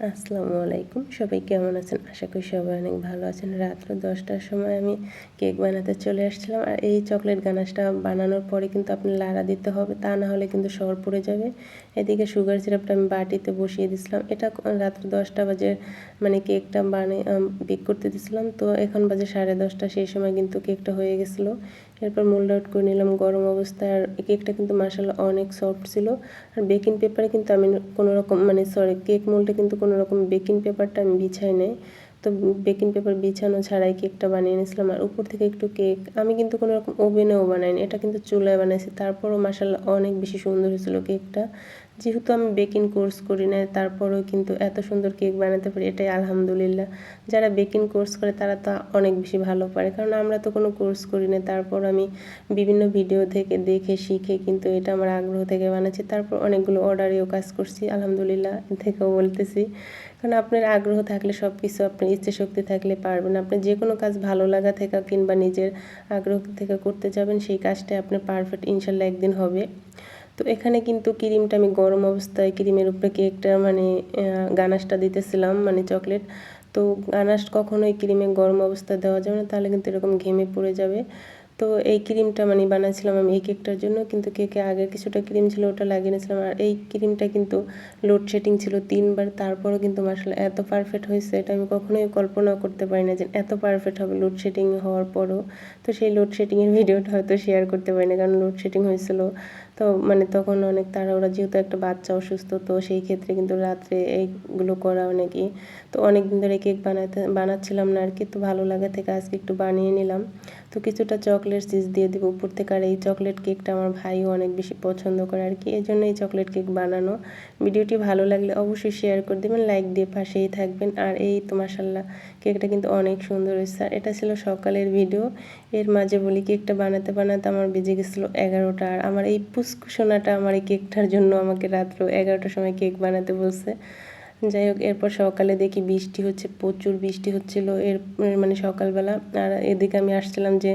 আসসালামু আলাইকুম, সবাই কেমন আছেন? আশা করি সবাই অনেক ভালো আছেন। রাত্র 10টার সময় আমি কেক বানাতে চলে আসছিলাম। আর এই চকলেট গানাশটা বানানোর পরে কিন্তু আপনি লাড়া দিতে হবে, তা না হলে কিন্তু সর পড়ে যাবে। এদিকে সুগার সিরাপটা আমি বাটিতে বসিয়ে দিয়েছিলাম। এটা রাত্র 10টা বাজে মানে কেকটা বানিয়ে বেক করতে দিয়েছিলাম। তো এখন বাজে 10:30, সেই সময় কিন্তু কেকটা হয়ে গেছিলো। এরপর মোল্ড আউট করে নিলাম গরম অবস্থায়। আর কেকটা কিন্তু মাশাআল্লাহ অনেক সফট ছিল। আর বেকিং পেপারে কিন্তু আমি কোনো রকম কেক মোল্ডে কিন্তু কোনো রকম বেকিং পেপারটা আমি বিছাই নাই। তো বেকিং পেপার বিছানো ছাড়াই কেকটা বানিয়ে নিয়েছিলাম। আর উপর থেকে একটু কেক আমি কিন্তু কোনো রকম ওভেনেও বানাইনি, এটা কিন্তু চুলায় বানাইছি। তারপরও মাশাআল্লাহ অনেক বেশি সুন্দর হয়েছিল কেকটা। যেহেতু আমি বেকিং কোর্স করি না, তারপরেও কিন্তু এত সুন্দর কেক বানাতে পারি, এটাই আলহামদুলিল্লাহ। যারা বেকিং কোর্স করে তারা তো অনেক বেশি ভালো পারে, কারণ আমরা তো কোনো কোর্স করি না। তারপর আমি বিভিন্ন ভিডিও থেকে দেখে শিখে কিন্তু এটা আমার আগ্রহ থেকে বানাচ্ছি। তারপর অনেকগুলো অর্ডারেও কাজ করছি, আলহামদুলিল্লাহ থেকেও বলতেছি। কারণ আপনার আগ্রহ থাকলে সব কিছু, আপনার ইচ্ছে শক্তি থাকলে পারবেন। আপনি যে কোনো কাজ ভালো লাগা থেকে কিংবা নিজের আগ্রহ থেকে করতে যাবেন, সেই কাজটাই আপনার পারফেক্ট ইনশাল্লাহ একদিন হবে। তো এখানে কিন্তু ক্রিমটা আমি গরম অবস্থায় ক্রিমের উপরে কেকটা গানাশটা দিতেছিলাম, চকলেট। তো গানাশ কখনোই ক্রিমে গরম অবস্থায় দেওয়া যাবে না, তাহলে কিন্তু এরকম ঘেমে পড়ে যাবে। তো এই ক্রিমটা বানাচ্ছিলাম আমি এই কেকটার জন্য, কিন্তু কেকে আগের কিছুটা ক্রিম ছিল, ওটা লাগিয়ে নিয়েছিলাম। আর এই ক্রিমটা কিন্তু লোডশেডিং ছিল 3বার, তারপরও কিন্তু মাশাআল্লাহ এত পারফেক্ট হয়েছে, এটা আমি কখনোই কল্পনাও করতে পারি না যে এত পারফেক্ট হবে লোডশেডিং হওয়ার পরও। তো সেই লোডশেডিংয়ের ভিডিওটা হয়তো শেয়ার করতে পারি না, কারণ লোডশেডিং হয়েছিল। তো তখন অনেক তাড়াহুড়া, যেহেতু একটা বাচ্চা অসুস্থ, তো সেই ক্ষেত্রে কিন্তু রাত্রে এইগুলো করা অনেকই। তো অনেক দিন ধরে কেক বানাচ্ছিলাম না আর কি। তো ভালো লাগা থেকে আজকে একটু বানিয়ে নিলাম। তো কিছুটা চকলেট চিজ দিয়ে দিব উপর থেকে। আর এই চকলেট কেকটা আমার ভাইও অনেক বেশি পছন্দ করে আর কি, এই জন্য এই চকলেট কেক বানানো। ভিডিওটি ভালো লাগলে অবশ্যই শেয়ার করে দেবেন, লাইক দিয়ে পাশেই থাকবেন। আর এই তো মাশাআল্লাহ কেকটা কিন্তু অনেক সুন্দর হয়েছে। আর এটা ছিল সকালের ভিডিও। এর মাঝে বলি কেকটা বানাতে বানাতে আমার বেজে গেছিলো 11টা। আর আমার এই পুষ্কুসোনাটা আমার এই কেকটার জন্য আমাকে রাত্র 11টার সময় কেক বানাতে বলছে। যাই হোক, এরপর সকালে দেখি বৃষ্টি হচ্ছে, প্রচুর বৃষ্টি হচ্ছিল সকালবেলা। আর এদিকে আমি আসছিলাম যে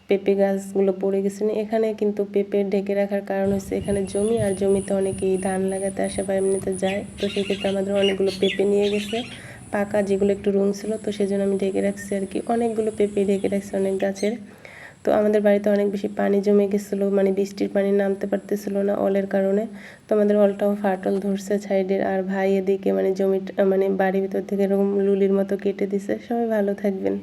পেঁপে গাছগুলো পড়ে গেছে না, এখানে কিন্তু পেঁপে ঢেকে রাখার কারণ হচ্ছে এখানে জমি, আর জমিতে অনেকেই ধান লাগাতে আসে বা এমনিতে যায়। তো সেক্ষেত্রে আমাদের অনেকগুলো পেঁপে নিয়ে গেছে পাকা, যেগুলো একটু রুম ছিল, তো সেজন্য আমি ঢেকে রাখছি আর কি। অনেকগুলো পেঁপে ঢেকে রাখছি অনেক গাছের। তো আমাদের বাড়িতে অনেক বেশি পানি জমে গেছিলো, বৃষ্টির পানি নামতে পারতেছিল না অলের কারণে। তো আমাদের অলটাও ফাটল ধরছে সাইডের। আর ভাই এদিকে জমিটা বাড়ির ভিতর থেকে এরকম লুলির মতো কেটে দিছে। সবাই ভালো থাকবেন।